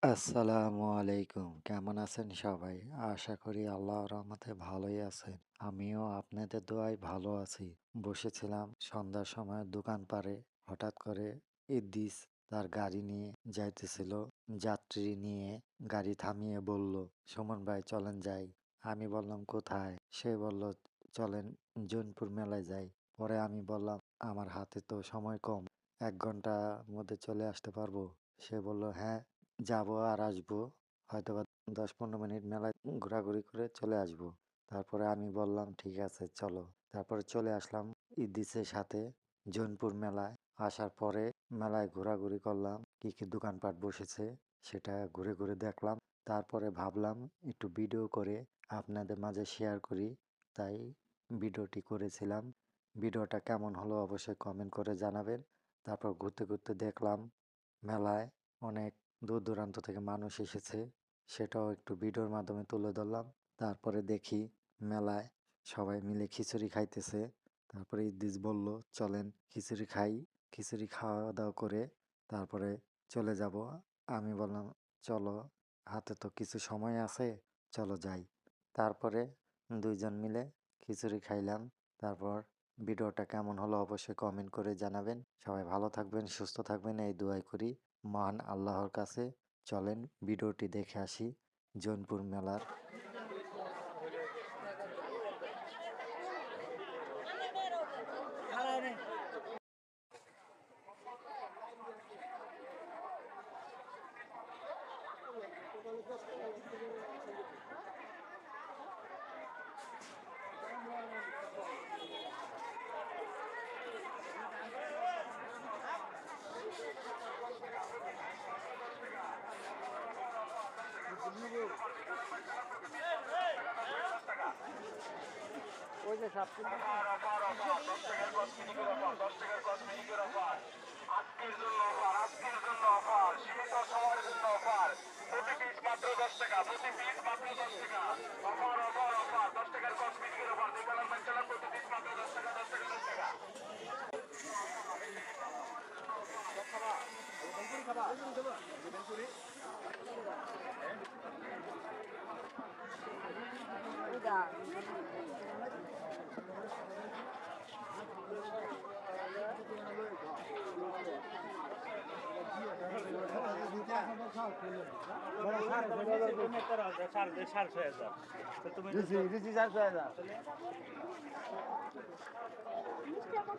আসসালামু আলাইকুম। কেমন আছেন সবাই? আশা করি আল্লাহর রহমতে ভালোই আছেন। আমিও আপনাদের দোয়ায় ভালো আছি। বসেছিলাম সন্ধ্যার সময় দোকান পাড়ে। হঠাৎ করে ইদ্রিস তার গাড়ি নিয়ে যাইতেছিল। যাত্রী নিয়ে গাড়ি থামিয়ে বলল, "সুমন ভাই চলেন যাই।" আমি বললাম, "কোথায়?" সে বলল, "চলেন জৈনপুর মেলায় যাই।" পরে আমি বললাম, "আমার হাতে তো সময় কম। ১ ঘন্টার মধ্যে চলে আসতে পারবো?" সে বলল, "হ্যাঁ। যাবো আর আসবো। হয়তোবা ১০-১৫ মিনিট মেলায় ঘোরাঘুরি করে চলে আসবো।" তারপরে আমি বললাম, "ঠিক আছে চলো।" তারপরে চলে আসলাম ইদ্রিসের সাথে জৈনপুর মেলায়। আসার পরে মেলায় ঘোরাঘুরি করলাম। কি দোকানপাট বসেছে সেটা ঘুরে ঘুরে দেখলাম। তারপরে ভাবলাম একটু ভিডিও করে আপনাদের মাঝে শেয়ার করি। তাই ভিডিওটি করেছিলাম। ভিডিওটা কেমন হলো অবশ্যই কমেন্ট করে জানাবেন। তারপর ঘুরতে ঘুরতে দেখলাম মেলায় অনেক দূর দূরান্ত থেকে মানুষ এসেছে, সেটাও একটু ভিডিওর মাধ্যমে তুলে ধরলাম। তারপরে দেখি মেলায় সবাই মিলে খিচুড়ি খাইতেছে। তারপরে ইদ্রিস বলল, "চলেন খিচুড়ি খাই।" খিচুড়ি খাওয়া দাওয়া করে তারপরে চলে যাব। আমি বললাম, "চলো, হাতে তো কিছু সময় আছে, চলো যাই।" তারপরে ২ জন মিলে খিচুড়ি খাইলাম। তারপর ভিডিওটা কেমন হলো অবশ্যই কমেন্ট করে জানাবেন। সবাই ভালো থাকবেন, সুস্থ থাকবেন এই দোয়াই করি মহান আল্লাহর কাছে। চলেন ভিডিওটি দেখে আসি জৌনপুর মেলার। ওই যে সাপটি আজকের জন্য অফার, আজকের জন্য অফার, সীমিত সময়ের জন্য অফার। প্রতি পিস মাত্র 10 টাকা, প্রতি পিস মাত্র 10 টাকা। অফার অফার অফার, 10 টাকার কসমেটিকের অফার। দোকানের ম্যাচেলার প্রতি পিস মাত্র 10 টাকা, 10 টাকা, 10 টাকা। মিষ্টি